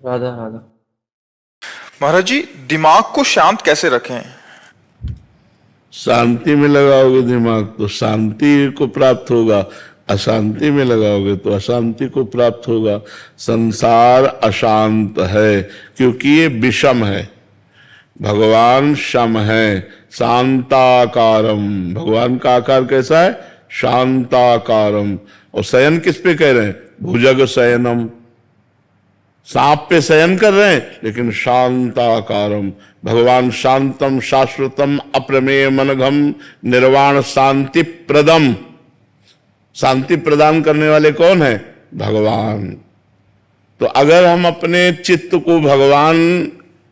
राधा राधा। महाराज जी, दिमाग को शांत कैसे रखें? शांति में लगाओगे दिमाग तो शांति को प्राप्त होगा, अशांति में लगाओगे तो अशांति को प्राप्त होगा। संसार अशांत है क्योंकि ये विषम है, भगवान शम है, शांताकारम। भगवान का आकार कैसा है? शांताकारम। और शयन किस पे कह रहे हैं? भुजग शयनम। सांप पे शयन कर रहे हैं लेकिन शांताकारम। भगवान शांतम शाश्वतम अप्रमेय मनघम निर्वाण शांति प्रदम। शांति प्रदान करने वाले कौन है? भगवान। तो अगर हम अपने चित्त को भगवान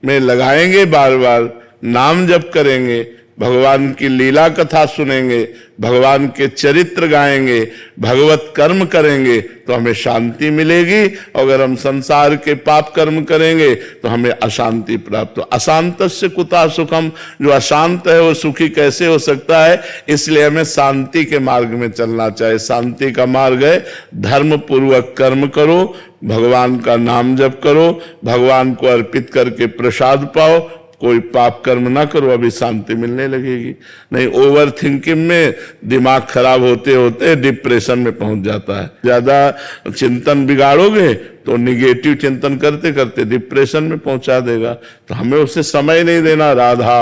में लगाएंगे, बार बार नाम जप करेंगे, भगवान की लीला कथा सुनेंगे, भगवान के चरित्र गाएंगे, भगवत कर्म करेंगे तो हमें शांति मिलेगी। अगर हम संसार के पाप कर्म करेंगे तो हमें अशांति प्राप्त हो। अशांतस्य कुतः सुखम। जो अशांत है वो सुखी कैसे हो सकता है? इसलिए हमें शांति के मार्ग में चलना चाहिए। शांति का मार्ग है धर्म पूर्वक कर्म करो, भगवान का नाम जप करो, भगवान को अर्पित करके प्रसाद पाओ, कोई पाप कर्म ना करो, अभी शांति मिलने लगेगी। नहीं ओवर थिंकिंग में दिमाग खराब होते होते डिप्रेशन में पहुंच जाता है। ज्यादा चिंतन बिगाड़ोगे तो निगेटिव चिंतन करते करते डिप्रेशन में पहुंचा देगा। तो हमें उससे समय नहीं देना। राधा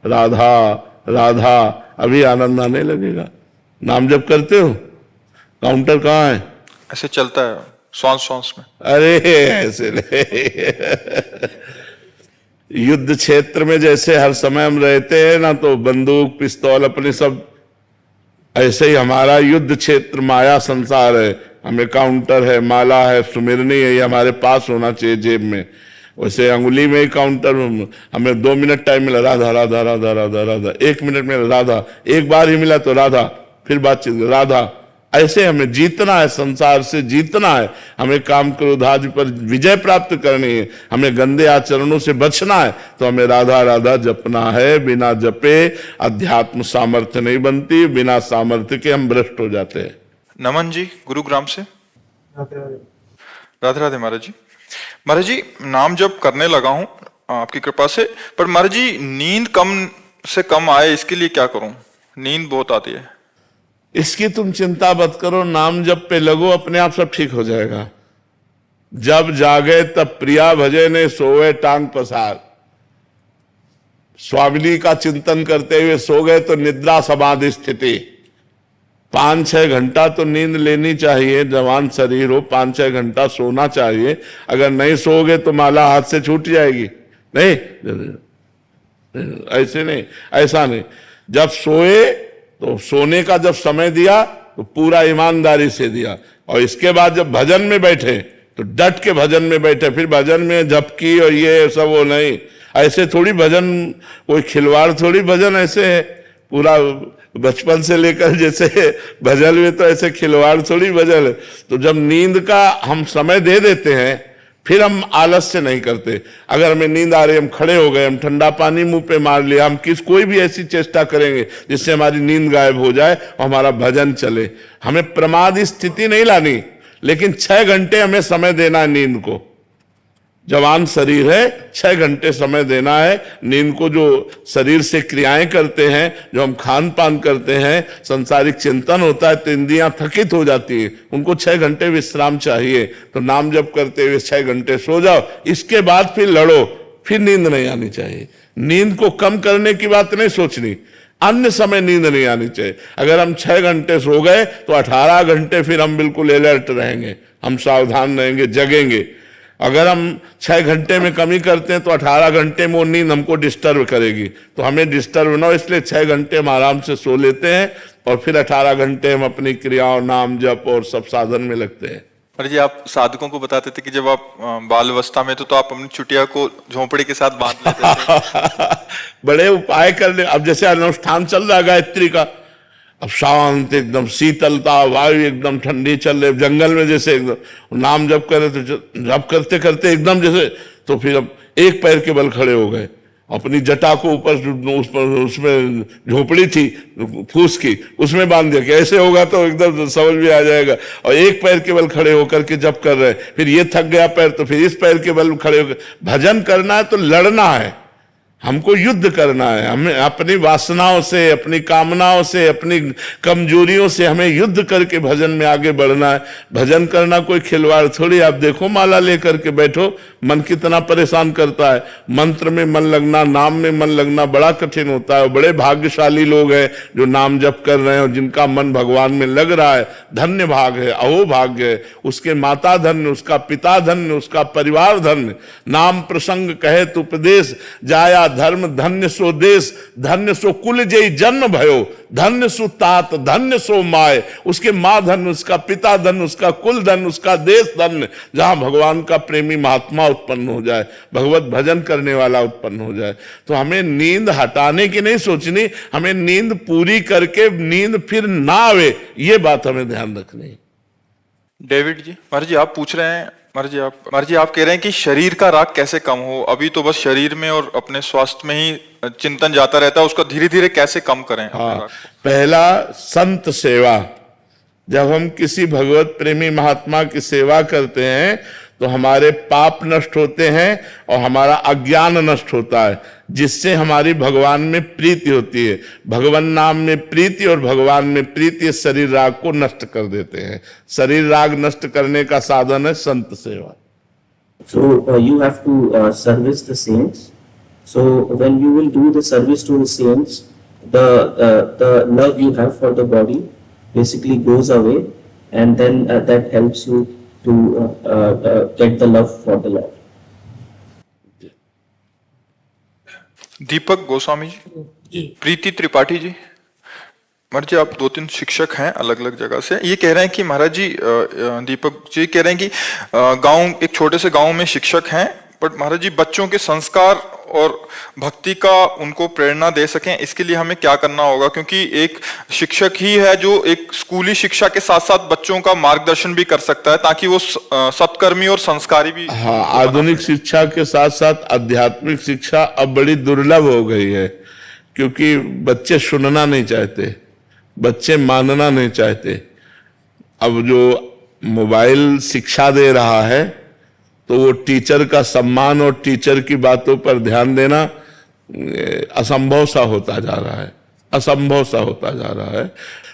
राधा राधा, अभी आनंद आने लगेगा। नाम जप करते हो? काउंटर कहाँ है? ऐसे चलता है सांस में। अरे ऐसे नहीं। युद्ध क्षेत्र में जैसे हर समय हम रहते हैं ना, तो बंदूक पिस्तौल अपने सब, ऐसे ही हमारा युद्ध क्षेत्र माया संसार है। हमें काउंटर है, माला है, सुमिरनी है, ये हमारे पास होना चाहिए जेब में। वैसे अंगुली में ही काउंटर। हमें 2 मिनट टाइम मिला, राधा राधा राधा राधा राधा। 1 मिनट में राधा, एक बार ही मिला तो राधा, फिर बातचीत राधा। ऐसे हमें जीतना है, संसार से जीतना है। हमें काम क्रोध आदि पर विजय प्राप्त करनी है, हमें गंदे आचरणों से बचना है, तो हमें राधा राधा जपना है। बिना जपे अध्यात्म सामर्थ्य नहीं बनती, बिना सामर्थ्य के हम भ्रष्ट हो जाते हैं। नमन जी, गुरुग्राम से। राधे राधे। राधे राधे महाराज जी। महाराज जी, नाम जप करने लगा हूँ आपकी कृपा से, पर महाराज जी नींद कम से कम आए, इसके लिए क्या करूं? नींद बहुत आती है। इसकी तुम चिंता मत करो, नाम जप पे लगो, अपने आप सब ठीक हो जाएगा। जब जागे तब प्रिया भजे ने सोए टांग पसार। स्वामिनी का चिंतन करते हुए सो गए तो निद्रा समाधि स्थिति। 5-6 घंटा तो नींद लेनी चाहिए। जवान शरीर हो, 5-6 घंटा सोना चाहिए। अगर नहीं सोओगे तो माला हाथ से छूट जाएगी। नहीं, ऐसे नहीं, ऐसा नहीं। जब सोए तो सोने का जब समय दिया तो पूरा ईमानदारी से दिया, और इसके बाद जब भजन में बैठे तो डट के भजन में बैठे। फिर भजन में झपकी और ये सब वो नहीं। ऐसे थोड़ी भजन, कोई खिलवाड़ थोड़ी भजन ऐसे है। पूरा बचपन से लेकर जैसे भजन में तो ऐसे खिलवाड़ थोड़ी भजन है। तो जब नींद का हम समय दे देते हैं फिर हम आलस्य नहीं करते। अगर हमें नींद आ रही, हम खड़े हो गए, हम ठंडा पानी मुंह पे मार लिया, हम कोई भी ऐसी चेष्टा करेंगे जिससे हमारी नींद गायब हो जाए और हमारा भजन चले। हमें प्रमाद स्थिति नहीं लानी, लेकिन 6 घंटे हमें समय देना है नींद को। जवान शरीर है, 6 घंटे समय देना है नींद को। जो शरीर से क्रियाएं करते हैं, जो हम खान पान करते हैं, संसारिक चिंतन होता है तो इंद्रियां थकित हो जाती है, उनको 6 घंटे विश्राम चाहिए। तो नाम जप करते हुए 6 घंटे सो जाओ, इसके बाद फिर लड़ो, फिर नींद नहीं आनी चाहिए। नींद को कम करने की बात नहीं सोचनी, अन्य समय नींद नहीं आनी चाहिए। अगर हम 6 घंटे सो गए तो 18 घंटे फिर हम बिल्कुल अलर्ट रहेंगे, हम सावधान रहेंगे, जगेंगे। अगर हम 6 घंटे में कमी करते हैं तो 18 घंटे में वो नींद हमको डिस्टर्ब करेगी। तो हमें डिस्टर्ब ना हो, इसलिए 6 घंटे हम आराम से सो लेते हैं और फिर 18 घंटे हम अपनी क्रियाओं, नाम जप और सब साधन में लगते हैं। महाराज जी, आप साधकों को बताते थे कि जब आप बाल अवस्था में तो आप अपनी चुटिया को झोंपड़ी के साथ बांध लेते थे। बड़े उपाय कर ले। अब जैसे अनुष्ठान चल रहा है गायत्री का, अब शांत एकदम शीतलता, वायु एकदम ठंडी चल रही, जंगल में जैसे एकदम नाम जप करे तो जप करते करते एकदम जैसे, तो फिर अब एक पैर के बल खड़े हो गए, अपनी जटा को ऊपर उस पर उसमें झोपड़ी थी फूस की, उसमें बांध दिया कि ऐसे होगा तो एकदम समझ में आ जाएगा। और एक पैर के बल खड़े होकर के जब कर रहे, फिर ये थक गया पैर तो फिर इस पैर के बल खड़े होकर। भजन करना है तो लड़ना है, हमको युद्ध करना है। हमें अपनी वासनाओं से, अपनी कामनाओं से, अपनी कमजोरियों से हमें युद्ध करके भजन में आगे बढ़ना है। भजन करना कोई खिलवाड़ थोड़ी। आप देखो माला लेकर के बैठो, मन कितना परेशान करता है। मंत्र में मन लगना, नाम में मन लगना बड़ा कठिन होता है। बड़े भाग्यशाली लोग हैं जो नाम जप कर रहे हैं और जिनका मन भगवान में लग रहा है। धन्य भाग है, अहो भाग्य है। उसके माता धन्य, उसका पिता धन्य, उसका परिवार धन्य। नाम प्रसंग कहे तो उपदेश, जाया धर्म धन्य सो देश, धन्य सो कुल जय जन्म भयो, धन्य सो तात धन्य सो माय। उसके माँ धन्य, उसका पिता धन्य, उसका कुल धन्य, उसका देश धन्य, जहां भगवान का प्रेमी महात्मा उत्पन्न हो जाए, भगवत भजन करने वाला उत्पन्न हो जाए। तो हमें नींद हटाने की नहीं सोचनी, हमें नींद पूरी करके नींद फिर ना आवे, ये बात हमें ध्यान रखनी है। डेविड जी, महाराज जी आप पूछ रहे हैं, महाराज जी आप कह रहे हैं कि शरीर का राग कैसे कम हो। अभी तो बस शरीर में और अपने स्वास्थ्य में ही चिंतन जाता रहता है, उसका धीरे धीरे कैसे कम करें। हाँ, पहला संत सेवा। जब हम किसी भगवत प्रेमी महात्मा की सेवा करते हैं तो हमारे पाप नष्ट होते हैं और हमारा अज्ञान नष्ट होता है, जिससे हमारी भगवान में प्रीति होती है। भगवान नाम में प्रीति और भगवान में प्रीति शरीर राग को नष्ट कर देते हैं। शरीर राग नष्ट करने का साधन है संत सेवा। So you have to service the saints. So when you will do the service to the saints, the love you have for the body basically goes away, and then that helps you to get the love for the Lord. दीपक गोस्वामी जी, प्रीति त्रिपाठी जी, महाराज जी आप 2-3 शिक्षक हैं अलग अलग जगह से। ये कह रहे हैं कि महाराज जी, दीपक जी कह रहे हैं कि गांव, एक छोटे से गांव में शिक्षक हैं, बट महाराज जी बच्चों के संस्कार और भक्ति का उनको प्रेरणा दे सकें, इसके लिए हमें क्या करना होगा? क्योंकि एक शिक्षक ही है जो एक स्कूली शिक्षा के साथ साथ बच्चों का मार्गदर्शन भी कर सकता है, ताकि वो सत्कर्मी और संस्कारी भी। हाँ, आधुनिक शिक्षा के साथ साथ आध्यात्मिक शिक्षा अब बड़ी दुर्लभ हो गई है, क्योंकि बच्चे सुनना नहीं चाहते, बच्चे मानना नहीं चाहते। अब जो मोबाइल शिक्षा दे रहा है तो वो टीचर का सम्मान और टीचर की बातों पर ध्यान देना असंभव सा होता जा रहा है, असंभव सा होता जा रहा है।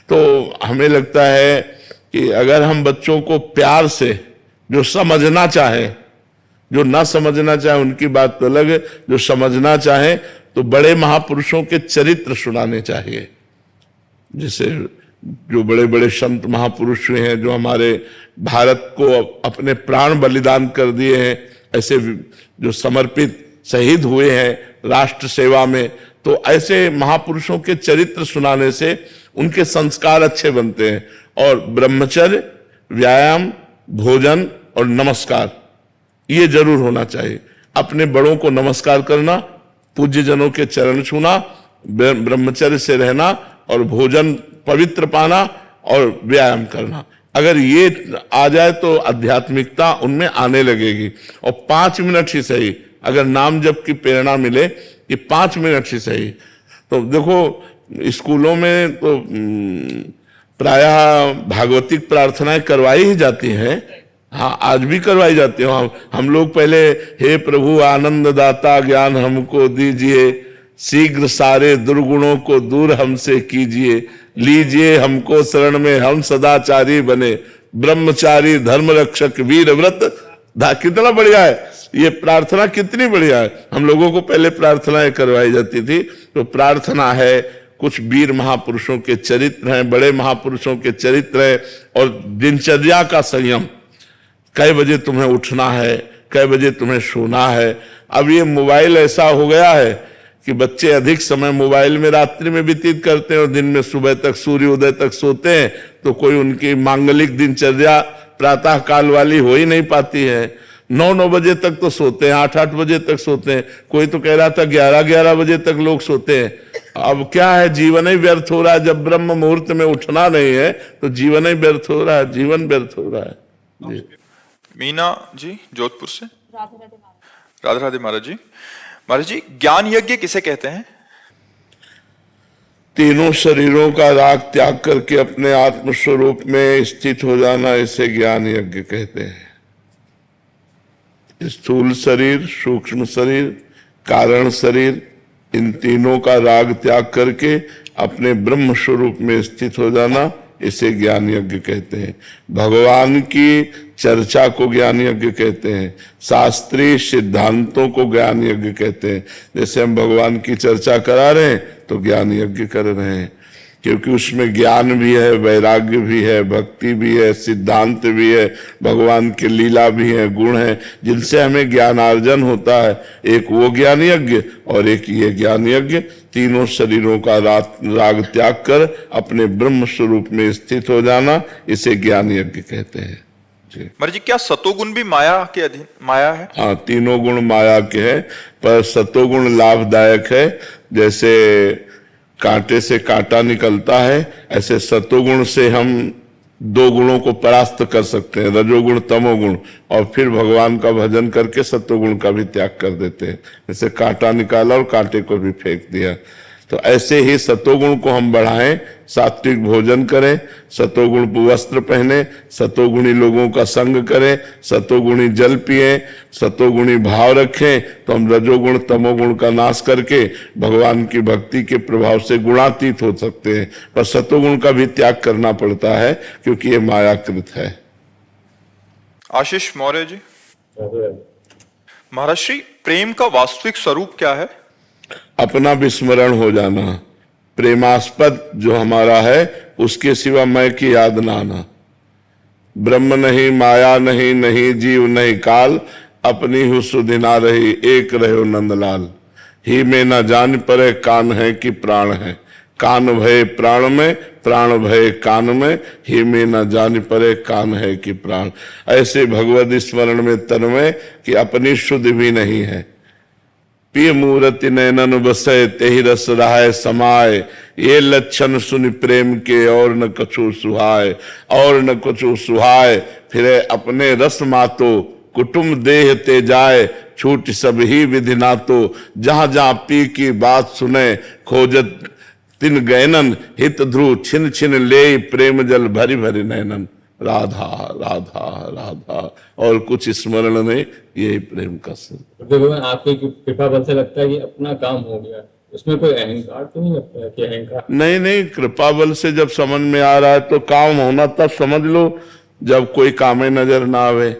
तो हमें लगता है कि अगर हम बच्चों को प्यार से, जो समझना चाहे, जो ना समझना चाहे उनकी बात तो अलग है, जो समझना चाहे तो बड़े महापुरुषों के चरित्र सुनाने चाहिए। जैसे जो बड़े बड़े संत महापुरुष हुए हैं, जो हमारे भारत को अपने प्राण बलिदान कर दिए हैं, ऐसे जो समर्पित शहीद हुए हैं राष्ट्र सेवा में, तो ऐसे महापुरुषों के चरित्र सुनाने से उनके संस्कार अच्छे बनते हैं। और ब्रह्मचर्य, व्यायाम, भोजन और नमस्कार, ये जरूर होना चाहिए। अपने बड़ों को नमस्कार करना, पूज्य जनों के चरण छूना, ब्रह्मचर्य से रहना और भोजन पवित्र पाना और व्यायाम करना। अगर ये आ जाए तो आध्यात्मिकता उनमें आने लगेगी। और 5 मिनट ही सही, अगर नाम जप की प्रेरणा मिले, ये 5 मिनट ही सही। तो देखो स्कूलों में तो प्रायः भागवतिक प्रार्थनाएं करवाई ही जाती हैं। हाँ, आज भी करवाई जाती है। हम लोग पहले, हे प्रभु आनंद दाता ज्ञान हमको दीजिए, शीघ्र सारे दुर्गुणों को दूर हमसे कीजिए, लीजिए हमको शरण में हम सदाचारी बने, ब्रह्मचारी धर्म रक्षक वीर व्रत। कितना बढ़िया है ये प्रार्थना, कितनी बढ़िया है। हम लोगों को पहले प्रार्थनाएं करवाई जाती थी। तो प्रार्थना है, कुछ वीर महापुरुषों के चरित्र हैं, बड़े महापुरुषों के चरित्र हैं, और दिनचर्या का संयम। कई बजे तुम्हें उठना है, कई बजे तुम्हें सोना है। अब ये मोबाइल ऐसा हो गया है कि बच्चे अधिक समय मोबाइल में रात्रि में व्यतीत करते हैं और दिन में सुबह तक, सूर्योदय तक सोते हैं। तो कोई उनकी मांगलिक दिनचर्या प्रातः काल वाली हो ही नहीं पाती है। 9-9 बजे तक तो सोते हैं, 8-8 बजे तक सोते हैं। कोई तो कह रहा था 11-11 बजे तक लोग सोते हैं। अब क्या है, जीवन ही व्यर्थ हो रहा है। जब ब्रह्म मुहूर्त में उठना नहीं है तो जीवन ही व्यर्थ हो रहा है, जीवन व्यर्थ हो रहा है। मीना जी जोधपुर से। राधे राधे महाराज जी। महाराज जी, ज्ञान यज्ञ किसे कहते हैं? तीनों शरीरों का राग त्याग करके अपने आत्म स्वरूप में स्थित हो जाना, इसे ज्ञान यज्ञ कहते हैं। स्थूल शरीर, सूक्ष्म शरीर, कारण शरीर, इन तीनों का राग त्याग करके अपने ब्रह्म स्वरूप में स्थित हो जाना, इसे ज्ञान यज्ञ कहते हैं। भगवान की चर्चा को ज्ञान यज्ञ कहते हैं। शास्त्रीय सिद्धांतों को ज्ञान यज्ञ कहते हैं। जैसे हम भगवान की चर्चा करा रहे हैं तो ज्ञान यज्ञ कर रहे हैं, क्योंकि उसमें ज्ञान भी है, वैराग्य भी है, भक्ति भी है, सिद्धांत भी है, भगवान के लीला भी है, गुण है, जिनसे हमें ज्ञानार्जन होता है। एक वो ज्ञान यज्ञ और एक ये ज्ञान यज्ञ। तीनों शरीरों का राग त्याग कर अपने ब्रह्म स्वरूप में स्थित हो जाना, इसे ज्ञान यज्ञ कहते हैं। महाराज जी, क्या सतोगुण भी माया के अधीन, माया है? हाँ, तीनों गुण माया के हैं, पर सतोगुण लाभदायक है। जैसे कांटे से कांटा निकलता है, ऐसे सतोगुण से हम दो गुणों को परास्त कर सकते हैं, रजोगुण तमोगुण, और फिर भगवान का भजन करके सतोगुण का भी त्याग कर देते हैं। जैसे कांटा निकाला और कांटे को भी फेंक दिया। तो ऐसे ही सतोगुण को हम बढ़ाएं, सात्विक भोजन करें, सतोगुण वस्त्र पहने, सतोगुणी लोगों का संग करें, सतोगुणी जल पिए, सतोगुणी भाव रखें, तो हम रजोगुण तमोगुण का नाश करके भगवान की भक्ति के प्रभाव से गुणातीत हो सकते हैं। पर सतोगुण का भी त्याग करना पड़ता है, क्योंकि ये मायाकृत है। आशीष मौर्य जी, महाराज श्री, प्रेम का वास्तविक स्वरूप क्या है? अपना विस्मरण हो जाना, प्रेमास्पद जो हमारा है उसके सिवा मैं की याद ना आना। ब्रह्म नहीं, माया नहीं, नहीं जीव नहीं काल, अपनी हु सुधि ना रही, एक रहो नंदलाल। ही में न जान परे कान है कि प्राण है, कान भय प्राण में, प्राण भय कान में, ही में न जान परे कान है कि प्राण। ऐसे भगवत स्मरण में तन्मय कि अपनी शुद्ध भी नहीं है। पिय मूर्ति नैनन बसय तेहि रस रहाय समाय, ये लक्षण सुन प्रेम के और न कछु सुहाय, और न कछु सुहाय। फिर अपने रस मातो कुटुंब देह ते जाए, छूट सब ही विधि नातो, जहां जहां पी की बात सुने, खोजत तिन गैनन, हित ध्रुव छिन छिन ले, प्रेम जल भरी भरी नैनन। राधा राधा राधा, और कुछ स्मरण नहीं, यही प्रेम का सिर। भगवान आपकी कृपा बल से लगता है कि अपना काम हो गया, उसमें कोई अहंकार तो नहीं लगता है कि अहंकार? नहीं नहीं, कृपा बल से जब समझ में आ रहा है तो काम होना तब समझ लो जब कोई काम नजर ना आवे।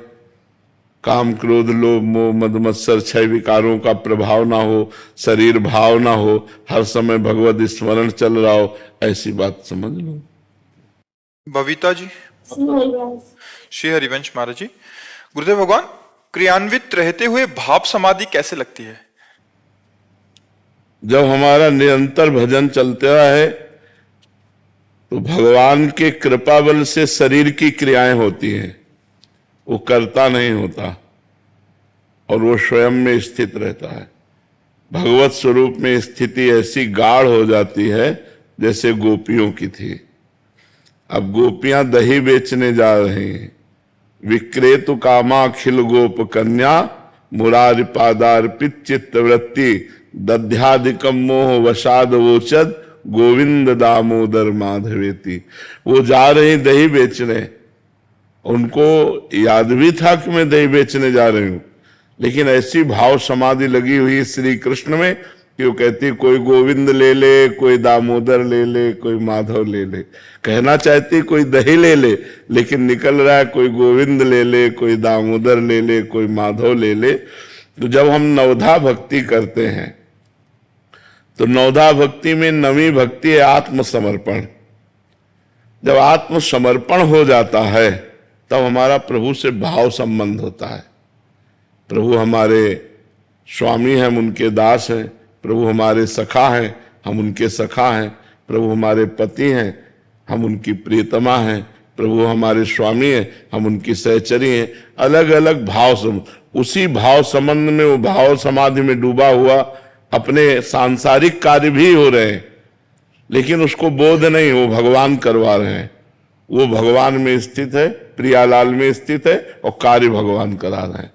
काम क्रोध लोभ मोह मद मत्सर छह विकारों का प्रभाव ना हो, शरीर भाव ना हो, हर समय भगवत स्मरण चल रहा हो, ऐसी बात समझ लो। बबीता जी, श्री हरिवंश महाराज जी, गुरुदेव भगवान, क्रियान्वित रहते हुए भाव समाधि कैसे लगती है? जब हमारा निरंतर भजन चलता है तो भगवान के कृपा बल से शरीर की क्रियाएं होती हैं, वो करता नहीं होता, और वो स्वयं में स्थित रहता है। भगवत स्वरूप में स्थिति ऐसी गाढ़ हो जाती है जैसे गोपियों की थी। अब गोपियां दही बेचने जा रही हैं। विक्रेतु कामा खिल गोप कन्या, मुरारि पादार्पित चित्त वृत्ति, दध्याधिकम मोह वसाद वोचद, गोविंद दामोदर माधवेति। वो जा रही दही बेचने, उनको याद भी था कि मैं दही बेचने जा रही हूं, लेकिन ऐसी भाव समाधि लगी हुई श्री कृष्ण में कि वो कहती कोई गोविंद ले ले, कोई दामोदर ले ले, कोई माधव ले ले। कहना चाहती कोई दही ले ले, लेकिन निकल रहा है कोई गोविंद ले ले, कोई दामोदर ले ले, कोई माधव ले ले। तो जब हम नवधा भक्ति करते हैं तो नवधा भक्ति में नवी भक्ति है आत्मसमर्पण। जब आत्मसमर्पण हो जाता है तब हमारा प्रभु से भाव संबंध होता है। प्रभु हमारे स्वामी हैं, हम उनके दास हैं। प्रभु हमारे सखा हैं, हम उनके सखा हैं। प्रभु हमारे पति हैं, हम उनकी प्रियतमा हैं। प्रभु हमारे स्वामी हैं, हम उनकी सहचरी हैं। अलग अलग भाव, उसी भाव संबंध में, वो भाव समाधि में डूबा हुआ अपने सांसारिक कार्य भी हो रहे हैं, लेकिन उसको बोध नहीं, वो भगवान करवा रहे हैं। वो भगवान में स्थित है, प्रियालाल में स्थित है, और कार्य भगवान करा रहे हैं।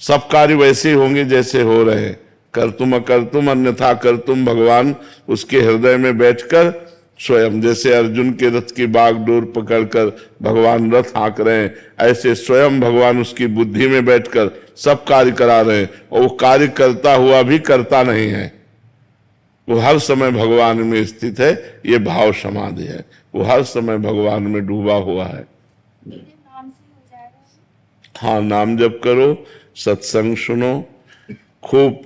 सब कार्य वैसे होंगे जैसे हो रहे हैं, कर्तुम अकर्तुम अन्यथा कर्तुम, भगवान उसके हृदय में बैठकर स्वयं, जैसे अर्जुन के रथ की बागडोर पकड़कर भगवान रथ हाँक रहे हैं, ऐसे स्वयं भगवान उसकी बुद्धि में बैठकर सब कार्य करा रहे हैं। और वो कार्य करता हुआ भी करता नहीं है, वो हर समय भगवान में स्थित है। ये भाव समाधि है, वो हर समय भगवान में डूबा हुआ है। हाँ, नाम जप करो, सत्संग सुनो, खूब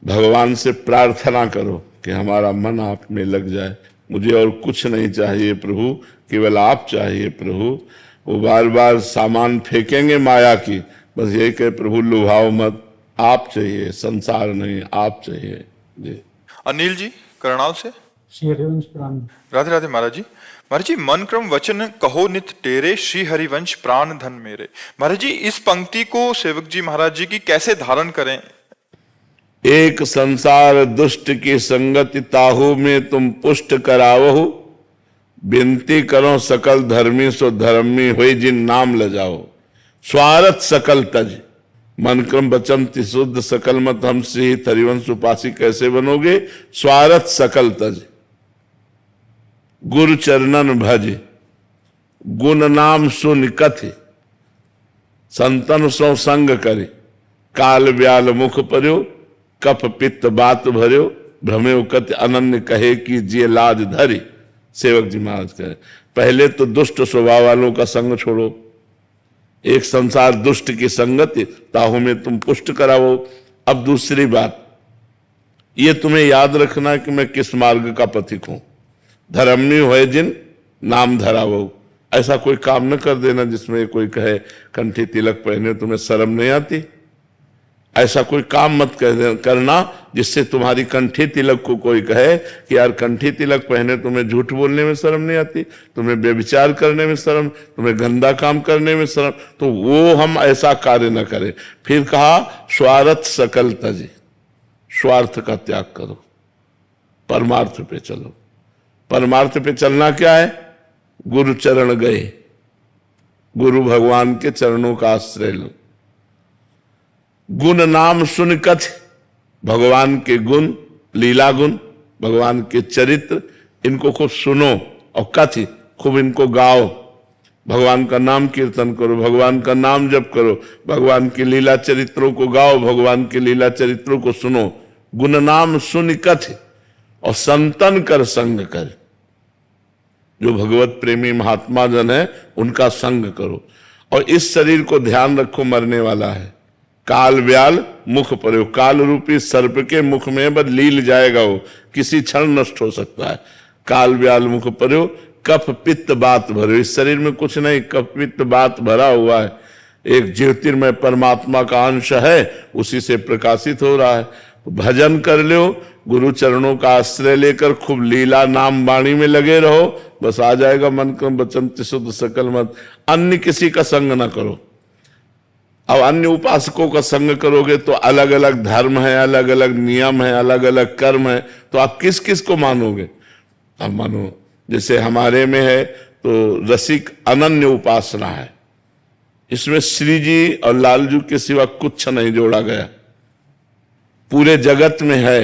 भगवान से प्रार्थना करो कि हमारा मन आप में लग जाए। मुझे और कुछ नहीं चाहिए प्रभु, केवल आप चाहिए प्रभु। वो बार बार सामान फेंकेंगे माया की, बस यही कहे प्रभु लुभाओ मत, आप चाहिए, संसार नहीं, आप चाहिए। जी अनिल जी करनाल से। श्री हरिवंश प्राण। राधे राधे महाराज जी। महाराज जी, मन क्रम वचन कहो नित टेरे, श्री हरिवंश प्राण धन मेरे। महाराज जी, इस पंक्ति को सेवक जी महाराज जी की कैसे धारण करें? एक संसार दुष्ट की संगति ताहू में तुम पुष्ट करावहु, विनती करो सकल धर्मी सो धर्मी हुई जिन नाम ल जाओ। स्वार्थ सकल तज, मन क्रम वचन शुद्ध सकल मत हम श्री हरिवंश उपासी कैसे बनोगे? स्वार्थ सकल तज, गुरु चरणन भज, गुण नाम सुन कथ, संतन सो संग करे, काल ब्याल मुख पर्यो, कफ पित्त बात भर्यो, भ्रमे कत अनन्य कहे कि जिये लाज धरी। सेवक जी महाराज कहे पहले तो दुष्ट स्वभाव वालों का संग छोड़ो। एक संसार दुष्ट की संगति ताहू में तुम पुष्ट कराओ। अब दूसरी बात, ये तुम्हें याद रखना कि मैं किस मार्ग का पथिक हूं। धर्मी हुए जिन नाम धरावो। ऐसा कोई काम न कर देना जिसमें कोई कहे कंठी तिलक पहने तुम्हें शर्म नहीं आती। ऐसा कोई काम मत करना जिससे तुम्हारी कंठी तिलक को कोई कहे कि यार कंठी तिलक पहने तुम्हें झूठ बोलने में शर्म नहीं आती, तुम्हें व्यभिचार करने में शर्म, तुम्हें गंदा काम करने में शर्म। तो वो हम ऐसा कार्य न करें। फिर कहा स्वार्थ सकल तजी, स्वार्थ का त्याग करो, परमार्थ पे चलो। परमार्थ पे चलना क्या है? गुरु चरण गए, गुरु भगवान के चरणों का आश्रय लो। गुण नाम सुन कथ, भगवान के गुण, लीला गुण, भगवान के चरित्र, इनको खूब सुनो और कथ खूब इनको गाओ। भगवान का नाम कीर्तन करो, भगवान का नाम जप करो, भगवान की लीला चरित्रों को गाओ, भगवान की लीला चरित्रों को सुनो। गुण नाम सुन कथ और संतन कर संग कर। जो भगवत प्रेमी महात्मा जन है उनका संग करो। और इस शरीर को ध्यान रखो, मरने वाला है। काल व्याल मुख पर, काल रूपी सर्प के मुख में बस लील जाएगा, वो किसी क्षण नष्ट हो सकता है। काल व्याल मुख पर, कफ पित्त बात भरो। इस शरीर में कुछ नहीं, कफ पित्त बात भरा हुआ है। एक ज्योतिर्मय परमात्मा का अंश है, उसी से प्रकाशित हो रहा है। भजन कर लो, गुरु चरणों का आश्रय लेकर खूब लीला नाम वाणी में लगे रहो, बस आ जाएगा मन क्रम वचन शुद्ध सकल मत। अन्य किसी का संग ना करो। अब अन्य उपासकों का संग करोगे तो अलग अलग धर्म है, अलग अलग नियम है, अलग अलग कर्म है, तो आप किस किस को मानोगे? अब मानो जैसे हमारे में है तो रसिक अनन्य उपासना है, इसमें श्री जी और लालजू के सिवा कुछ नहीं जोड़ा गया। पूरे जगत में है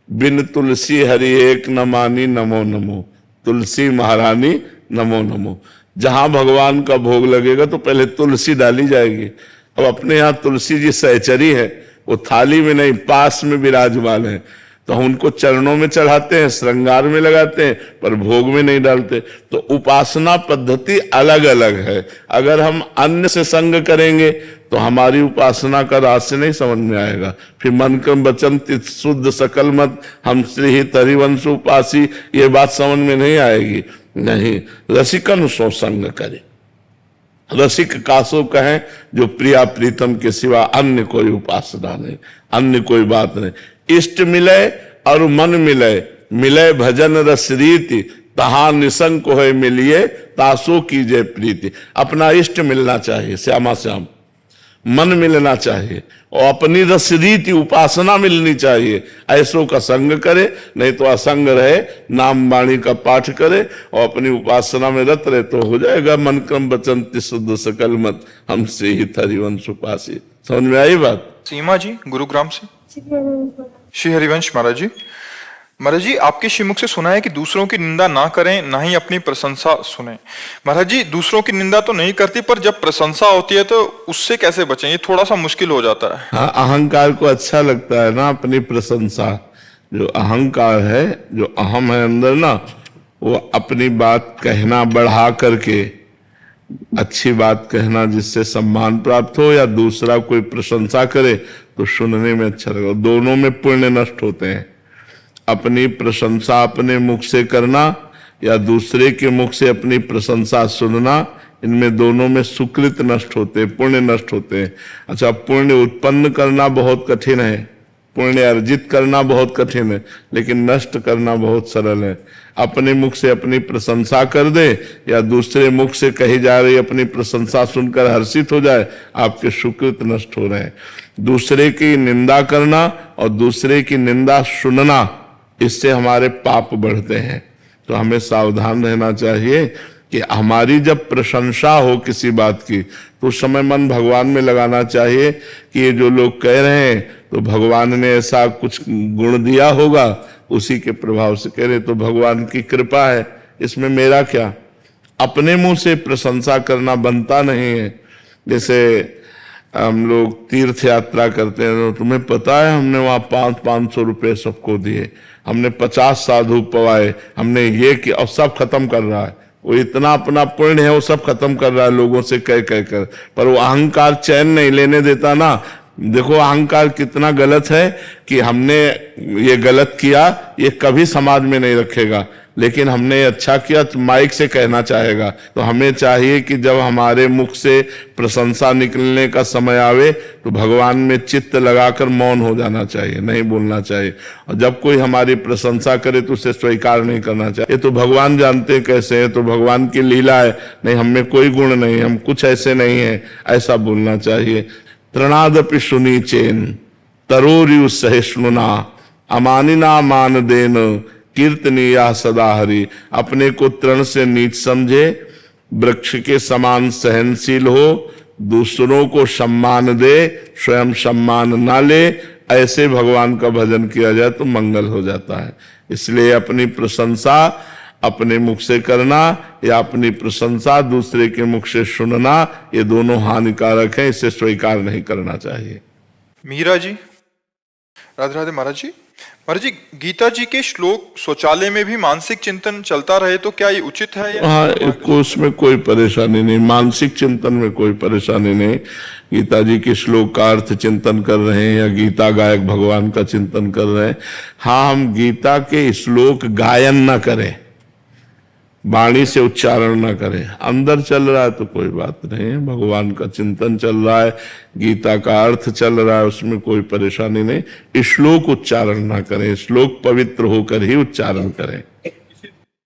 बिन तुलसी हरि एक न मानी नमो नमो, तुलसी महारानी नमो नमो। जहां भगवान का भोग लगेगा तो पहले तुलसी डाली जाएगी। अब अपने यहाँ तुलसी जी सहचरी है, वो थाली में नहीं पास में विराजमान है, तो हम उनको चरणों में चढ़ाते हैं, श्रृंगार में लगाते हैं, पर भोग में नहीं डालते। तो उपासना पद्धति अलग अलग है। अगर हम अन्य से संग करेंगे तो हमारी उपासना का रहस्य नहीं समझ में आएगा। फिर मन क्रम वचन शुद्ध सकल मत हम श्री हरिवंश उपासी, ये बात समझ में नहीं आएगी। नहीं, रसिकन सो संग करे। रसिक कासो कहें जो प्रिया प्रीतम के सिवा अन्य कोई उपासना नहीं, अन्य कोई बात नहीं। इष्ट मिले और मन मिले, मिले भजन रस रीति, तहा निसंग को है मिलिए तासो कीजिए प्रीति। अपना इष्ट मिलना चाहिए, श्यामा श्याम मन मिलना चाहिए, और अपनी रस रीति उपासना मिलनी चाहिए। ऐसों का संग करे, नहीं तो असंग रहे, नाम वाणी का पाठ करे और अपनी उपासना में रत रहे, तो हो जाएगा मन क्रम वचन शुद्ध सकल मत हम श्री हरिवंश उपासी। समझ में आई बात? सीमा जी गुरुग्राम से। श्री हरिवंश महाराज जी। महाराज जी, आपके श्रीमुख से सुना है कि दूसरों की निंदा ना करें, ना ही अपनी प्रशंसा सुने। महाराज जी, दूसरों की निंदा तो नहीं करती, पर जब प्रशंसा होती है तो उससे कैसे बचें? ये थोड़ा सा मुश्किल हो जाता है। हाँ, अहंकार को अच्छा लगता है ना अपनी प्रशंसा। जो अहंकार है, जो अहम है अंदर ना, वो अपनी बात कहना बढ़ा करके, अच्छी बात कहना जिससे सम्मान प्राप्त हो, या दूसरा कोई प्रशंसा करे तो सुनने में अच्छा लगे। दोनों में पुण्य नष्ट होते हैं। अपनी प्रशंसा अपने मुख से करना या दूसरे के मुख से अपनी प्रशंसा सुनना, इनमें दोनों में सुकृत नष्ट होते हैं, पुण्य नष्ट होते हैं। अच्छा, पुण्य उत्पन्न करना बहुत कठिन है, पुण्य अर्जित करना बहुत कठिन है, लेकिन नष्ट करना बहुत सरल है। अपने मुख से अपनी प्रशंसा कर दे या दूसरे मुख से कही जा रही अपनी प्रशंसा सुनकर हर्षित हो जाए, आपके सुकृत नष्ट हो रहे हैं। दूसरे की निंदा करना और दूसरे की निंदा सुनना, इससे हमारे पाप बढ़ते हैं। तो हमें सावधान रहना चाहिए कि हमारी जब प्रशंसा हो किसी बात की, तो उस समय मन भगवान में लगाना चाहिए कि ये जो लोग कह रहे हैं तो भगवान ने ऐसा कुछ गुण दिया होगा, उसी के प्रभाव से कह रहे, तो भगवान की कृपा है, इसमें मेरा क्या। अपने मुंह से प्रशंसा करना बनता नहीं है। जैसे हम लोग तीर्थ यात्रा करते हैं, तो तुम्हें पता है हमने वहां 500 रुपये सबको दिए, हमने 50 साधु पवाए, हमने ये किया, और सब खत्म कर रहा है। वो इतना अपना पुण्य है, वो सब खत्म कर रहा है लोगों से कह कह कर, पर वो अहंकार चैन नहीं लेने देता ना। देखो अहंकार कितना गलत है कि हमने ये गलत किया, ये कभी समाज में नहीं रखेगा, लेकिन हमने अच्छा किया तो माइक से कहना चाहेगा। तो हमें चाहिए कि जब हमारे मुख से प्रशंसा निकलने का समय आवे तो भगवान में चित्त लगाकर मौन हो जाना चाहिए, नहीं बोलना चाहिए। और जब कोई हमारी प्रशंसा करे तो उसे स्वीकार नहीं करना चाहिए। ये तो भगवान जानते हैं कैसे है, तो भगवान की लीला है, नहीं हम में कोई गुण नहीं, हम कुछ ऐसे नहीं है, ऐसा बोलना चाहिए। तृणादपि सुनीचेन तरोरियु सहिष्णुना अमानिना मान देन कीर्तनीया सदा हरि। अपने को तृण से नीच समझे, वृक्ष के समान सहनशील हो, दूसरों को सम्मान दे, स्वयं सम्मान ना ले, ऐसे भगवान का भजन किया जाए तो मंगल हो जाता है। इसलिए अपनी प्रशंसा अपने मुख से करना या अपनी प्रशंसा दूसरे के मुख से सुनना, ये दोनों हानिकारक हैं, इसे स्वीकार नहीं करना चाहिए। मीरा जी। राधे राधे महाराज जी। महाराज जी, गीता जी के श्लोक शौचालय में भी मानसिक चिंतन चलता रहे तो क्या ये उचित है? हाँ, उसमें कोई परेशानी नहीं, मानसिक चिंतन में कोई परेशानी नहीं। गीता जी के श्लोक का अर्थ चिंतन कर रहे हैं या गीता गायक भगवान का चिंतन कर रहे हैं। हाँ, हम गीता के श्लोक गायन न करें, वाणी से उच्चारण न करें। अंदर चल रहा है तो कोई बात नहीं है, भगवान का चिंतन चल रहा है, गीता का अर्थ चल रहा है, उसमें कोई परेशानी नहीं। श्लोक उच्चारण ना करें, श्लोक पवित्र होकर ही उच्चारण करें।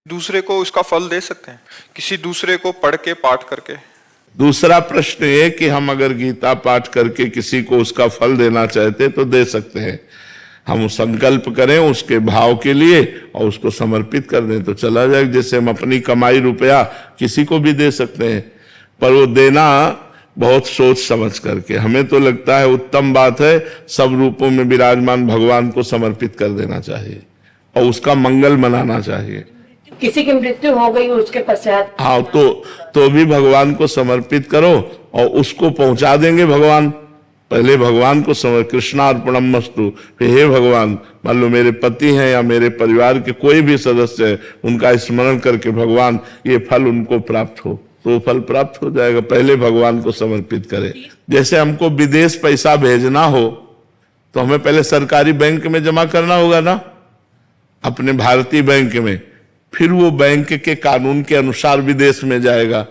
दूसरे को उसका फल दे सकते हैं, किसी दूसरे को पढ़ के पाठ करके। दूसरा प्रश्न ये कि हम अगर गीता पाठ करके किसी को उसका फल देना चाहते तो दे सकते हैं। हम संकल्प करें उसके भाव के लिए और उसको समर्पित कर दें तो चला जाए। जैसे हम अपनी कमाई रुपया किसी को भी दे सकते हैं, पर वो देना बहुत सोच समझ करके। हमें तो लगता है उत्तम बात है सब रूपों में विराजमान भगवान को समर्पित कर देना चाहिए और उसका मंगल मनाना चाहिए। किसी की मृत्यु हो गई उसके पश्चात, हाँ, तो भी भगवान को समर्पित करो और उसको पहुंचा देंगे भगवान। पहले भगवान को कृष्णार्पणम मस्तु, फिर हे भगवान, मान लो मेरे पति हैं या मेरे परिवार के कोई भी सदस्य है, उनका स्मरण करके भगवान ये फल उनको प्राप्त हो, तो फल प्राप्त हो जाएगा। पहले भगवान को समर्पित करें। जैसे हमको विदेश पैसा भेजना हो तो हमें पहले सरकारी बैंक में जमा करना होगा ना, अपने भारतीय बैंक में, फिर वो बैंक के कानून के अनुसार विदेश में जाएगा।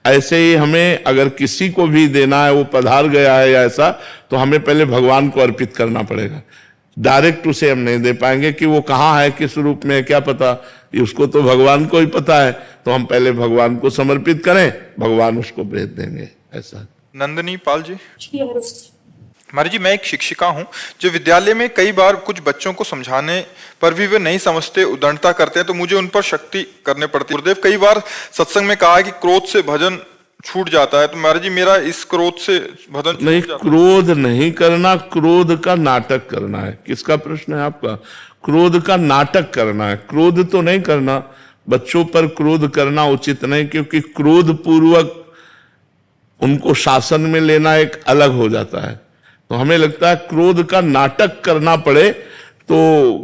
ऐसे ही हमें अगर किसी को भी देना है, वो पधार गया है या ऐसा, तो हमें पहले भगवान को अर्पित करना पड़ेगा। डायरेक्ट उसे हम नहीं दे पाएंगे कि वो कहाँ है, किस रूप में है, क्या पता, उसको तो भगवान को ही पता है। तो हम पहले भगवान को समर्पित करें, भगवान उसको भेज देंगे। ऐसा। नंदनी पाल जी। महाराज जी, मैं एक शिक्षिका हूँ जो विद्यालय में कई बार कुछ बच्चों को समझाने पर भी वे नहीं समझते, उद्दंडता करते हैं, तो मुझे उन पर शक्ति करने पड़ती है। गुरुदेव कई बार सत्संग में कहा है कि क्रोध से भजन छूट जाता है, तो महाराज जी मेरा इस क्रोध से बदन नहीं, छूट जाता है। क्रोध नहीं करना, क्रोध का नाटक करना है। किसका प्रश्न है आपका? क्रोध का नाटक करना है, क्रोध तो नहीं करना। बच्चों पर क्रोध करना उचित नहीं, क्योंकि क्रोध पूर्वक उनको शासन में लेना एक अलग हो जाता है। तो हमें लगता है क्रोध का नाटक करना पड़े तो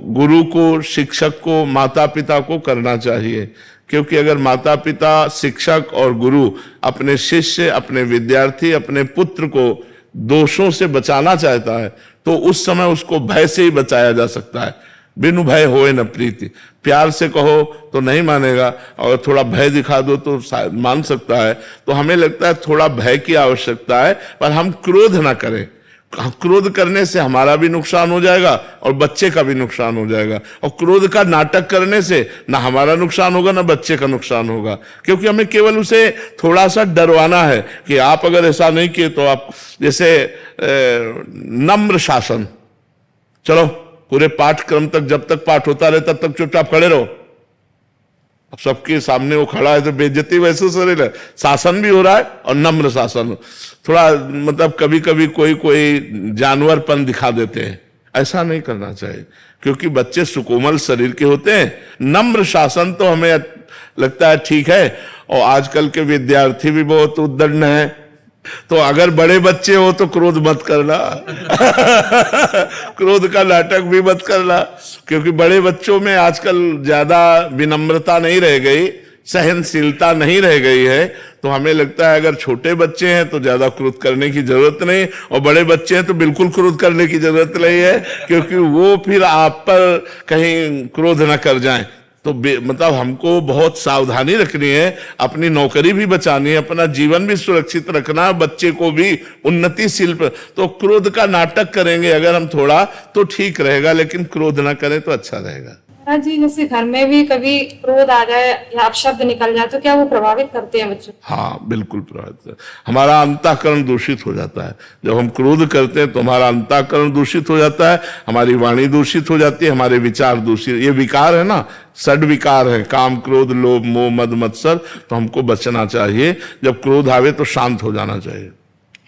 गुरु को, शिक्षक को, माता पिता को करना चाहिए। क्योंकि अगर माता पिता, शिक्षक और गुरु अपने शिष्य, अपने विद्यार्थी, अपने पुत्र को दोषों से बचाना चाहता है तो उस समय उसको भय से ही बचाया जा सकता है। बिनु भय होए न प्रीति। प्यार से कहो तो नहीं मानेगा, और थोड़ा भय दिखा दो तो शायद मान सकता है। तो हमें लगता है थोड़ा भय की आवश्यकता है, पर हम क्रोध ना करें। क्रोध करने से हमारा भी नुकसान हो जाएगा और बच्चे का भी नुकसान हो जाएगा। और क्रोध का नाटक करने से ना हमारा नुकसान होगा ना बच्चे का नुकसान होगा, क्योंकि हमें केवल उसे थोड़ा सा डरवाना है कि आप अगर ऐसा नहीं किए तो आप, जैसे नम्र शासन। चलो पूरे पाठक्रम तक, जब तक पाठ होता रहे तब तक चुपचाप खड़े रहो। अब सबके सामने वो खड़ा है तो बेइज्जती वैसे से रहे, शासन भी हो रहा है और नम्र शासन। थोड़ा मतलब कभी कभी कोई जानवरपन दिखा देते हैं, ऐसा नहीं करना चाहिए, क्योंकि बच्चे सुकोमल शरीर के होते हैं। नम्र शासन तो हमें लगता है ठीक है। और आजकल के विद्यार्थी भी बहुत उद्दंड हैं, तो अगर बड़े बच्चे हो तो क्रोध मत करना क्रोध का नाटक भी मत करना, क्योंकि बड़े बच्चों में आजकल ज्यादा विनम्रता नहीं रह गई, सहनशीलता नहीं रह गई है। तो हमें लगता है अगर छोटे बच्चे हैं तो ज्यादा क्रोध करने की जरूरत नहीं, और बड़े बच्चे हैं तो बिल्कुल क्रोध करने की जरूरत नहीं है, क्योंकि वो फिर आप पर कहीं क्रोध न कर जाएं। तो मतलब हमको बहुत सावधानी रखनी है, अपनी नौकरी भी बचानी है, अपना जीवन भी सुरक्षित रखना है, बच्चे को भी उन्नतिशील। तो क्रोध का नाटक करेंगे अगर हम थोड़ा तो ठीक रहेगा, लेकिन क्रोध ना करें तो अच्छा रहेगा। महाराज जी, जैसे घर में भी कभी क्रोध आ जाए या अपशब्द निकल जाए तो क्या वो प्रभावित करते हैं बच्चों? हाँ बिल्कुल प्रभावित है। हमारा अंतःकरण दूषित हो जाता है। जब हम क्रोध करते हैं तो हमारा अंतःकरण दूषित हो जाता है, हमारी वाणी दूषित हो जाती है, हमारे विचार दूषित। ये विकार है ना, षड विकार है, काम, क्रोध, लोभ, मोह, मद, मत्सर। तो हमको बचना चाहिए। जब क्रोध आवे तो शांत हो जाना चाहिए।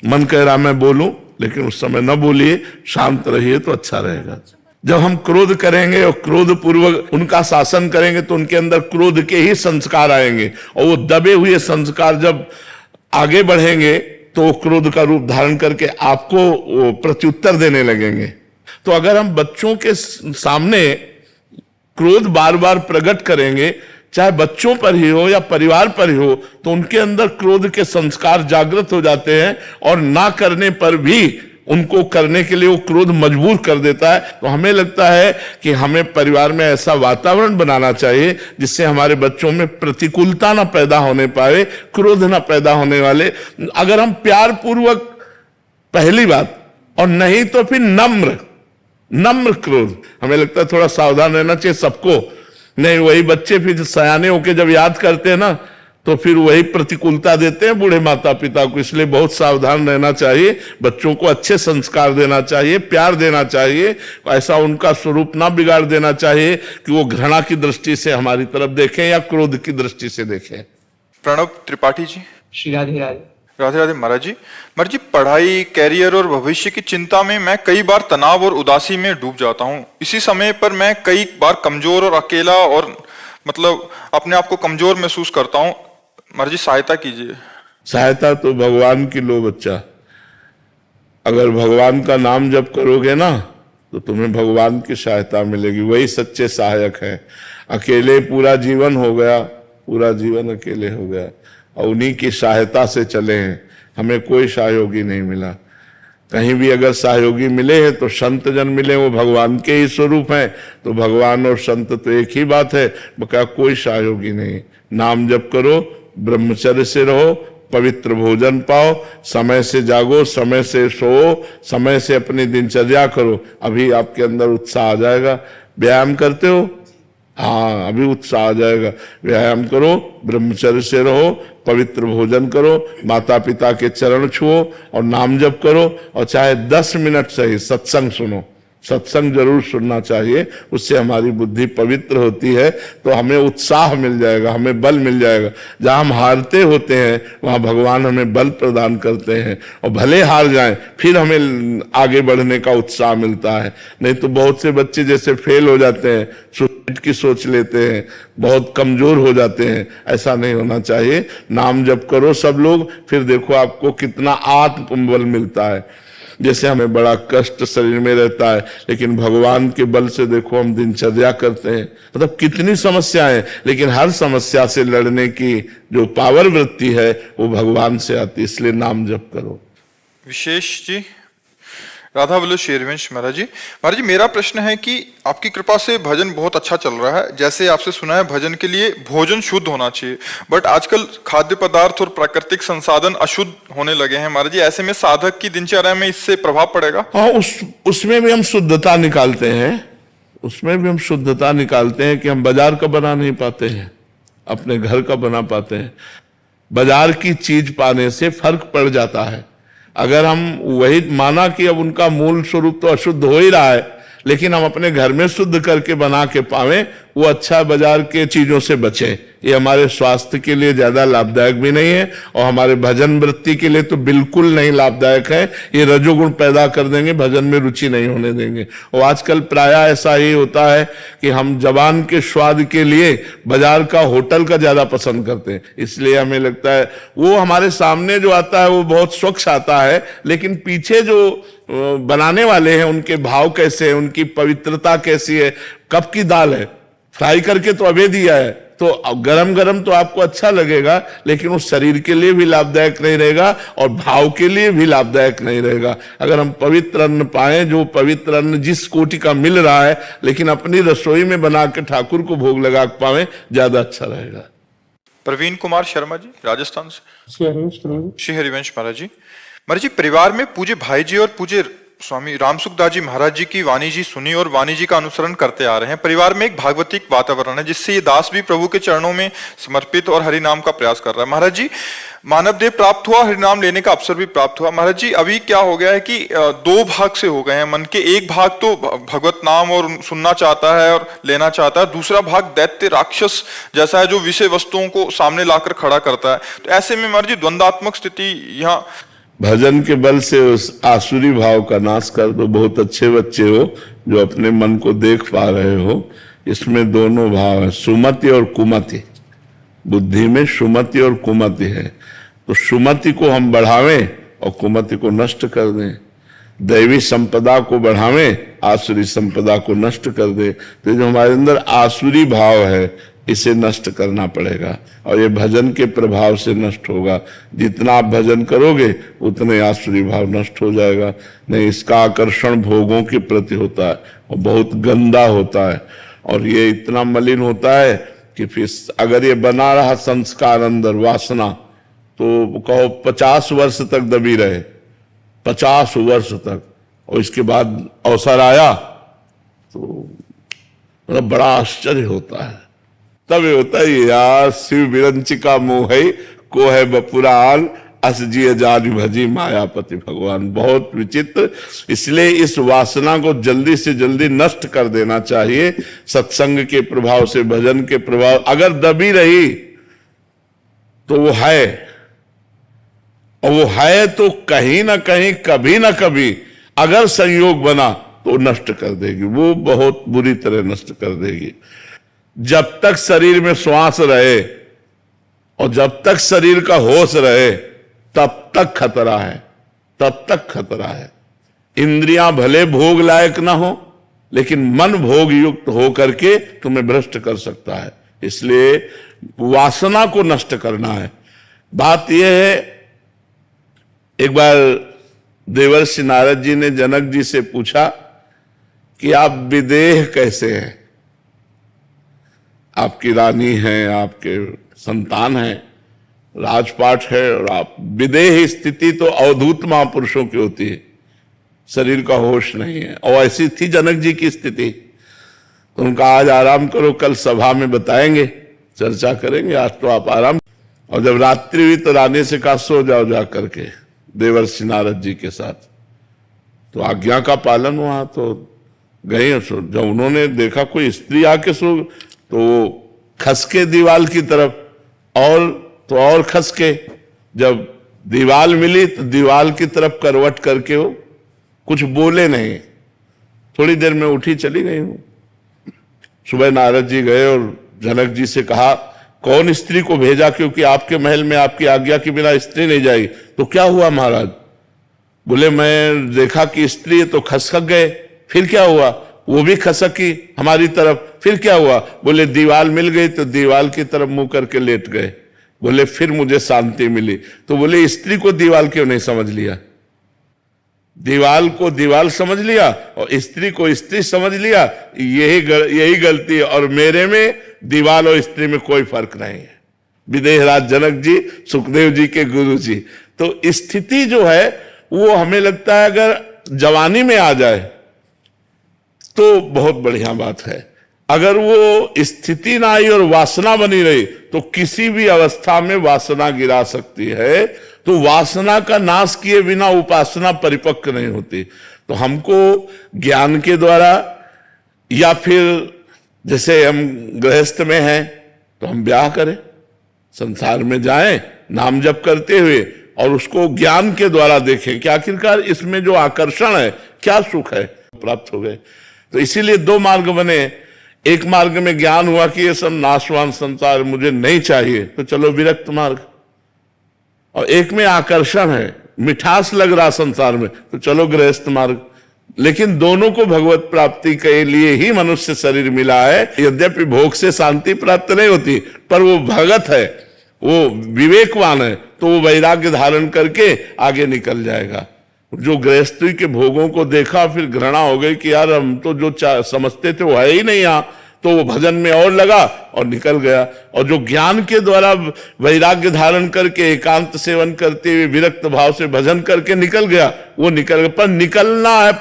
मन कह रहा मैं बोलूं, लेकिन उस समय न बोलिए, शांत रहिए तो अच्छा रहेगा। जब हम क्रोध करेंगे और क्रोध पूर्वक उनका शासन करेंगे तो उनके अंदर क्रोध के ही संस्कार आएंगे, और वो दबे हुए संस्कार जब आगे बढ़ेंगे तो क्रोध का रूप धारण करके आपको प्रत्युत्तर देने लगेंगे। तो अगर हम बच्चों के सामने क्रोध बार बार प्रकट करेंगे, चाहे बच्चों पर ही हो या परिवार पर ही हो, तो उनके अंदर क्रोध के संस्कार जागृत हो जाते हैं, और ना करने पर भी उनको करने के लिए वो क्रोध मजबूर कर देता है। तो हमें लगता है कि हमें परिवार में ऐसा वातावरण बनाना चाहिए जिससे हमारे बच्चों में प्रतिकूलता ना पैदा होने पाए, क्रोध ना पैदा होने वाले। अगर हम प्यार पूर्वक, पहली बात, और नहीं तो फिर नम्र क्रोध, हमें लगता है थोड़ा सावधान रहना चाहिए सबको। नहीं, वही बच्चे फिर सयाने होके जब याद करते हैं ना तो फिर वही प्रतिकूलता देते हैं बूढ़े माता पिता को। इसलिए बहुत सावधान रहना चाहिए, बच्चों को अच्छे संस्कार देना चाहिए, प्यार देना चाहिए, ऐसा उनका स्वरूप ना बिगाड़ देना चाहिए कि वो घृणा की दृष्टि से हमारी तरफ देखें या क्रोध की दृष्टि से देखें। प्रणव त्रिपाठी जी। श्री राधे राधे। राधे राधे महाराज जी। महाराज जी, पढ़ाई, कैरियर और भविष्य की चिंता में मैं कई बार तनाव और उदासी में डूब जाता हूँ। इसी समय पर मैं कई बार कमजोर और अकेला और मतलब अपने आप को कमजोर महसूस करता हूँ। महाराज जी सहायता कीजिए। सहायता तो भगवान की लो बच्चा। अगर भगवान का नाम जप करोगे ना तो तुम्हें भगवान की सहायता मिलेगी, वही सच्चे सहायक हैं। अकेले पूरा जीवन हो गया, पूरा जीवन अकेले हो गया, और उन्हीं की सहायता से चले हैं। हमें कोई सहयोगी नहीं मिला। कहीं भी अगर सहयोगी मिले हैं तो संत जन मिले, वो भगवान के ही स्वरूप हैं। तो भगवान और संत तो एक ही बात है, बका कोई सहयोगी नहीं। नाम जप करो, ब्रह्मचर्य से रहो, पवित्र भोजन पाओ, समय से जागो, समय से सो, समय से अपनी दिनचर्या करो। अभी आपके अंदर उत्साह आ जाएगा। व्यायाम करते हो? हाँ, अभी उत्साह आ जाएगा। व्यायाम करो, ब्रह्मचर्य से रहो, पवित्र भोजन करो, माता पिता के चरण छुओ और नाम जप करो, और चाहे 10 मिनट सही सत्संग सुनो। सत्संग जरूर सुनना चाहिए, उससे हमारी बुद्धि पवित्र होती है, तो हमें उत्साह मिल जाएगा, हमें बल मिल जाएगा। जहां हम हारते होते हैं वहां भगवान हमें बल प्रदान करते हैं, और भले हार जाएं फिर हमें आगे बढ़ने का उत्साह मिलता है। नहीं तो बहुत से बच्चे जैसे फेल हो जाते हैं, सुसाइड की सोच लेते हैं, बहुत कमजोर हो जाते हैं। ऐसा नहीं होना चाहिए। नाम जप करो सब लोग, फिर देखो आपको कितना आत्मबल मिलता है। जैसे हमें बड़ा कष्ट शरीर में रहता है, लेकिन भगवान के बल से देखो हम दिनचर्या करते हैं। मतलब कितनी समस्याएं, लेकिन हर समस्या से लड़ने की जो पावर वृत्ति है वो भगवान से आती है। इसलिए नाम जप करो। विशेष जी, राधा वल्लभ शेरवंश महाराज जी, मेरा प्रश्न है कि आपकी कृपा से भजन बहुत अच्छा चल रहा है। जैसे आपसे सुना है भजन के लिए भोजन शुद्ध होना चाहिए, बट आजकल खाद्य पदार्थ और प्राकृतिक संसाधन अशुद्ध होने लगे हैं महाराज जी। ऐसे में साधक की दिनचर्या में इससे प्रभाव पड़ेगा? हाँ, उसमें भी हम शुद्धता निकालते हैं। उसमें भी हम शुद्धता निकालते हैं कि हम बाजार का बना नहीं पाते हैं, अपने घर का बना पाते हैं। बाजार की चीज पाने से फर्क पड़ जाता है। अगर हम वही माना कि अब उनका मूल स्वरूप तो अशुद्ध हो ही रहा है, लेकिन हम अपने घर में शुद्ध करके बना के पावें, वो अच्छा बाजार के चीजों से बचे। ये हमारे स्वास्थ्य के लिए ज्यादा लाभदायक भी नहीं है, और हमारे भजन वृत्ति के लिए तो बिल्कुल नहीं लाभदायक है। ये रजोगुण पैदा कर देंगे, भजन में रुचि नहीं होने देंगे। और आजकल प्रायः ऐसा ही होता है कि हम जबान के स्वाद के लिए बाजार का, होटल का ज्यादा पसंद करते हैं। इसलिए हमें लगता है वो हमारे सामने जो आता है वो बहुत स्वच्छ आता है, लेकिन पीछे जो बनाने वाले हैं उनके भाव कैसे हैं, उनकी पवित्रता कैसी है, कब की दाल है, फ्राई करके तो अभी दिया है, तो गरम गरम तो आपको अच्छा लगेगा, लेकिन वो शरीर के लिए भी लाभदायक नहीं रहेगा और भाव के लिए भी लाभदायक नहीं रहेगा। अगर हम पवित्र अन्न पाए, जो पवित्र अन्न जिस कोटि का मिल रहा है, लेकिन अपनी रसोई में बना के ठाकुर को भोग लगा पाए, ज्यादा अच्छा रहेगा। प्रवीण कुमार शर्मा जी, राजस्थान से। श्री हरिवंश महाराज जी, परिवार में पूज्य भाई जी और पूज्य स्वामी रामसुखदास जी महाराज जी की वाणी जी सुनी और वाणी जी का अनुसरण करते आ रहे हैं। परिवार में एक भागवतिक वातावरण है, जिससे ये दास भी प्रभु के चरणों में समर्पित और हरि नाम का प्रयास कर रहा है। महाराज जी, मानव देह प्राप्त हुआ, हरि नाम लेने का अवसर भी प्राप्त हुआ। महाराज जी, अभी क्या हो गया है कि दो भाग से हो गए हैं मन के। एक भाग तो भगवत नाम और सुनना चाहता है और लेना चाहता है, दूसरा भाग दैत्य राक्षस जैसा है, जो विषय वस्तुओं को सामने लाकर खड़ा करता है। तो ऐसे में महाराज जी द्वंदात्मक स्थिति यहाँ। भजन के बल से उस आसुरी भाव का नाश कर दो। बहुत अच्छे बच्चे हो जो अपने मन को देख पा रहे हो। इसमें दोनों भाव है, सुमति और कुमति। बुद्धि में सुमति और कुमति है, तो सुमति को हम बढ़ावें और कुमति को नष्ट कर दें। दैवी संपदा को बढ़ावें, आसुरी संपदा को नष्ट कर दे। तो जो हमारे अंदर आसुरी भाव है, इसे नष्ट करना पड़ेगा, और ये भजन के प्रभाव से नष्ट होगा। जितना आप भजन करोगे उतने आसुरी भाव नष्ट हो जाएगा। नहीं, इसका आकर्षण भोगों के प्रति होता है और बहुत गंदा होता है, और ये इतना मलिन होता है कि फिर अगर ये बना रहा संस्कार अंदर, वासना, तो कहो 50 वर्ष तक दबी रहे, 50 वर्ष तक, और इसके बाद अवसर आया तो मतलब बड़ा आश्चर्य होता है। तब ये होता है यार, शिव विरंचिका मोह है को है बपुराल, अस जिय जान भजी मायापति भगवान। बहुत विचित्र। इसलिए इस वासना को जल्दी से जल्दी नष्ट कर देना चाहिए। सत्संग के प्रभाव से, भजन के प्रभाव, अगर दबी रही तो वो है, और वो है तो कहीं ना कहीं, कभी ना कभी अगर संयोग बना तो नष्ट कर देगी, वो बहुत बुरी तरह नष्ट कर देगी। जब तक शरीर में श्वास रहे और जब तक शरीर का होश रहे, तब तक खतरा है, तब तक खतरा है। इंद्रियां भले भोग लायक ना हो, लेकिन मन भोग युक्त हो करके तुम्हें भ्रष्ट कर सकता है। इसलिए वासना को नष्ट करना है। बात यह है, एक बार देवर्षि नारद जी ने जनक जी से पूछा कि आप विदेह कैसे हैं? आपकी रानी है, आपके संतान है, राजपाट है, और आप विदेह स्थिति तो अवधूत महापुरुषों की होती है, शरीर का होश नहीं है, और ऐसी थी जनक जी की स्थिति। तो उनका आज आराम करो, कल सभा में बताएंगे, चर्चा करेंगे, आज तो आप आराम। और जब रात्रि हुई तो रानी से कहा सो जाओ जा करके देवर्षि नारद जी के साथ। तो आज्ञा का पालन हुआ, तो गई जब उन्होंने देखा कोई स्त्री आके सो, तो वो खसके दीवाल की तरफ, और खसके। जब दीवाल मिली तो दीवाल की तरफ करवट करके वो कुछ बोले नहीं, थोड़ी देर में उठी चली गई हूं। सुबह नारद जी गए और जनक जी से कहा, कौन स्त्री को भेजा, क्योंकि आपके महल में आपकी आज्ञा के बिना स्त्री नहीं जाएगी। तो क्या हुआ महाराज? बोले मैं देखा कि स्त्री है तो खसक गए। फिर क्या हुआ? वो भी खसकी हमारी तरफ। फिर क्या हुआ? बोले दीवाल मिल गई तो दीवाल की तरफ मुंह करके लेट गए। बोले फिर मुझे शांति मिली। तो बोले स्त्री को दीवाल क्यों नहीं समझ लिया? दीवाल को दीवाल समझ लिया और स्त्री को स्त्री समझ लिया, यही गलती है। और मेरे में दीवाल और स्त्री में कोई फर्क नहीं है। विदेहराज जनक जी, सुखदेव जी के गुरु जी। तो स्थिति जो है वो हमें लगता है अगर जवानी में आ जाए तो बहुत बढ़िया बात है। अगर वो स्थिति ना आई और वासना बनी रही तो किसी भी अवस्था में वासना गिरा सकती है। तो वासना का नाश किए बिना उपासना परिपक्व नहीं होती। तो हमको ज्ञान के द्वारा, या फिर जैसे हम गृहस्थ में हैं तो हम ब्याह करें, संसार में जाएं नाम जप करते हुए, और उसको ज्ञान के द्वारा देखें कि आखिरकार इसमें जो आकर्षण है क्या सुख है, प्राप्त हो गए। तो इसीलिए दो मार्ग बने। एक मार्ग में ज्ञान हुआ कि ये सब नाशवान संसार मुझे नहीं चाहिए, तो चलो विरक्त मार्ग। और एक में आकर्षण है, मिठास लग रहा संसार में, तो चलो गृहस्थ मार्ग। लेकिन दोनों को भगवत प्राप्ति के लिए ही मनुष्य शरीर मिला है। यद्यपि भोग से शांति प्राप्त नहीं होती, पर वो भगत है, वो विवेकवान है, तो वो वैराग्य धारण करके आगे निकल जाएगा। जो गृहस्थी के भोगों को देखा फिर घृणा हो गई कि यार हम तो जो समझते थे वो है ही नहीं यहाँ, तो वो भजन में और लगा और निकल गया। और जो ज्ञान के द्वारा वैराग्य धारण करके एकांत सेवन करते हुए विरक्त भाव से भजन करके निकल गया, वो निकल गया। पर निकलना है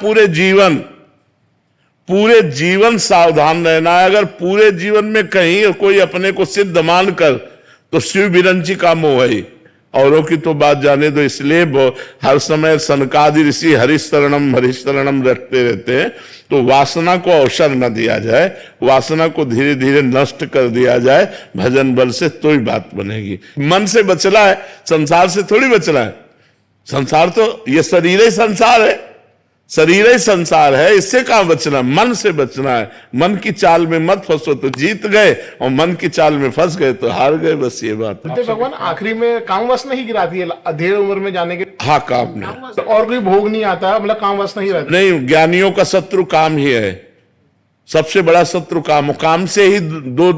पूरे जीवन सावधान रहना है। अगर पूरे जीवन में कहीं कोई अपने को सिद्ध मानकर, तो शिव विरंची का मोह है, औरों की तो बात जाने दो। इसलिए हर समय सनकादि ऋषि हरिशरणम रटते रहते हैं। तो वासना को अवसर न दिया जाए, वासना को धीरे धीरे नष्ट कर दिया जाए भजन बल से, तो ही बात बनेगी। मन से बचना है, संसार से थोड़ी बचना है। संसार तो ये शरीर ही संसार है, शरीर ही संसार है, इससे कहां बचना? मन से बचना है। मन की चाल में मत फंसो तो जीत गए, और मन की चाल में फंस गए तो हार गए। बस ये बात है। भगवान आखिरी में कामवश नहीं गिराती है अधेड़ उम्र में जाने के? हाँ, काम में तो और कोई भोग नहीं आता, मतलब कामवश नहीं रहता? नहीं, ज्ञानियों का शत्रु काम ही है, सबसे बड़ा शत्रु काम। काम से ही दो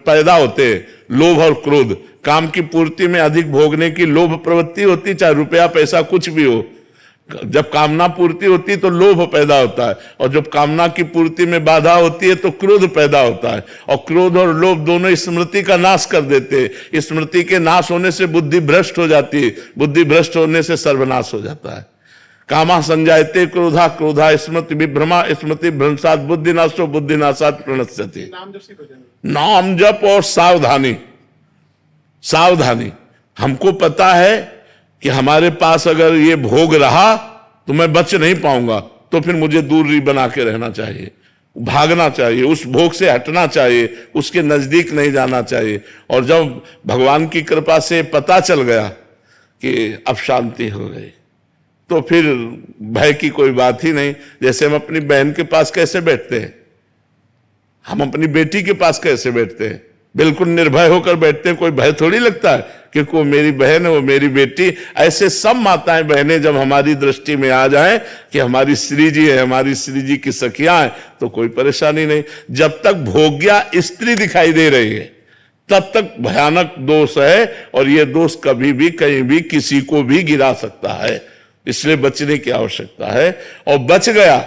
पैदा होते हैं, लोभ और क्रोध। काम की पूर्ति में अधिक भोगने की लोभ प्रवृत्ति होती, चाहे रुपया पैसा कुछ भी हो। जब कामना पूर्ति होती तो लोभ पैदा होता है, और जब कामना की पूर्ति में बाधा होती है तो क्रोध पैदा होता है। और क्रोध और लोभ दोनों स्मृति का नाश कर देते हैं। स्मृति के नाश होने से बुद्धि भ्रष्ट हो जाती है, बुद्धि भ्रष्ट होने से सर्वनाश हो जाता है। कामा संजायते क्रोधा, क्रोधा स्मृति विभ्रमा, स्मृति भ्रंशात बुद्धिनाशो, बुद्धिनाशात प्रणश्यति। नाम जप और सावधानी। सावधानी, हमको पता है कि हमारे पास अगर ये भोग रहा तो मैं बच नहीं पाऊंगा, तो फिर मुझे दूरी बना के रहना चाहिए, भागना चाहिए, उस भोग से हटना चाहिए, उसके नजदीक नहीं जाना चाहिए। और जब भगवान की कृपा से पता चल गया कि अब शांति हो गई, तो फिर भय की कोई बात ही नहीं। जैसे हम अपनी बहन के पास कैसे बैठते हैं, हम अपनी बेटी के पास कैसे बैठते हैं, बिल्कुल निर्भय होकर बैठते हैं। कोई भय थोड़ी लगता है, क्योंकि वो मेरी बहन है, वो मेरी बेटी। ऐसे सब माताएं बहनें जब हमारी दृष्टि में आ जाएं कि हमारी श्री जी है, हमारी श्री जी की सखियां हैं, तो कोई परेशानी नहीं। जब तक भोग्या स्त्री दिखाई दे रही है तब तक भयानक दोष है, और ये दोष कभी भी कहीं भी किसी को भी गिरा सकता है। इसलिए बचने की आवश्यकता है, और बच गया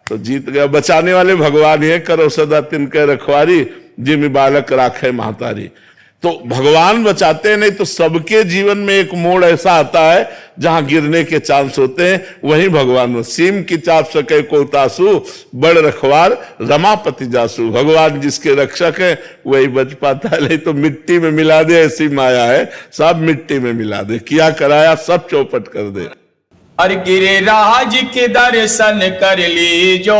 तो जीत गया। बचाने वाले भगवान ही है, करो सदा तिनके रखवारी, जिम बालक राखे महतारी। तो भगवान बचाते हैं, नहीं तो सबके जीवन में एक मोड़ ऐसा आता है जहां गिरने के चांस होते हैं, वहीं भगवान। सीम की चाप सके को तासु, बड़ रखवार रमापति जासु। भगवान जिसके रक्षक है वही बच पाता है, नहीं तो मिट्टी में मिला दे, ऐसी माया है, सब मिट्टी में मिला दे, किया कराया सब चौपट कर दे। और गिरिराज के दर्शन कर लीजो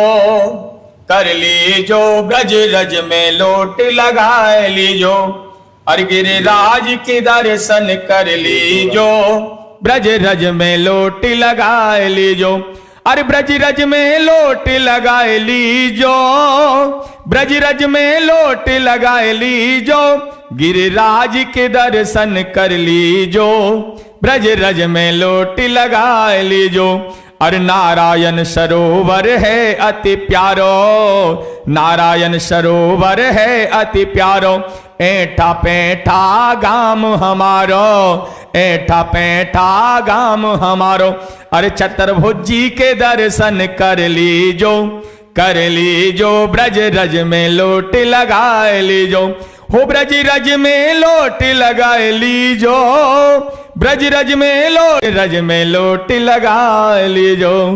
ब्रज रज में लोट लगा लीजो। और गिरिराज के दर्शन कर लीजो ब्रज रज में लोट लगा लीजो। अरे ब्रज रज में लोट लगा लीजो, ब्रज रज में लोट लगा लीजो। गिरिराज के दर्शन कर लीजो ब्रज रज में लोट लगा लीजो। और नारायण सरोवर है अति प्यारो, नारायण सरोवर है अति प्यारो। ऐठा पैठा गाम हमारो, ऐठा पैठा गाम हमारो। अरे चतुर्भुजी के दर्शन कर लीजो ब्रज रज में लोट लगा लीजो। हो ब्रज रज में लोट लगा लीजो, ब्रज रज में लोट लगा लीजो।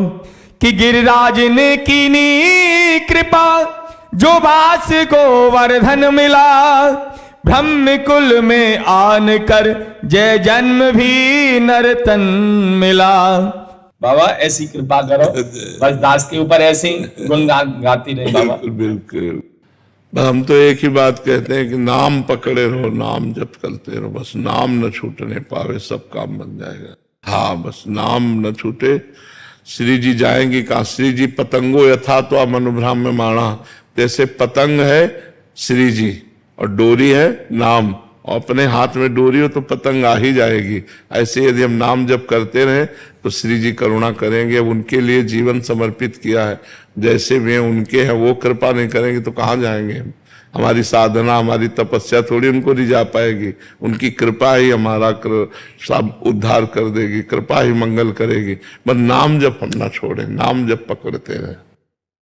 कि गिरिराज ने कीनी कृपा जो वास को वर्धन मिला। ब्रह्म कुल में आन कर जय जन्म भी नर्तन मिला। बाबा ऐसी कृपा करो, बस दास के ऊपर ऐसे ही गुण गाती रहे बाबा। बिल्कुल। हम तो एक ही बात कहते हैं कि नाम पकड़े रहो, नाम जप करते रहो, बस नाम न छूटने पावे सब काम बन जाएगा। हाँ, बस नाम न छूटे। श्री जी जाएंगी कहाँ? श्री जी पतंगो यथा तो मनुभ्राम में माणा, जैसे पतंग है श्री जी और डोरी है नाम, और अपने हाथ में डोरी हो तो पतंग आ ही जाएगी। ऐसे यदि हम नाम जप करते रहे तो श्री जी करुणा करेंगे। अब उनके लिए जीवन समर्पित किया है, जैसे वे उनके हैं, वो कृपा नहीं करेंगे तो कहाँ जाएंगे हम? हमारी साधना, हमारी तपस्या थोड़ी उनको रिझा पाएगी। उनकी कृपा ही हमारा सब उद्धार कर देगी, कृपा ही मंगल करेगी। बस नाम जप हम ना छोड़ें, नाम जप पकड़ते रहे।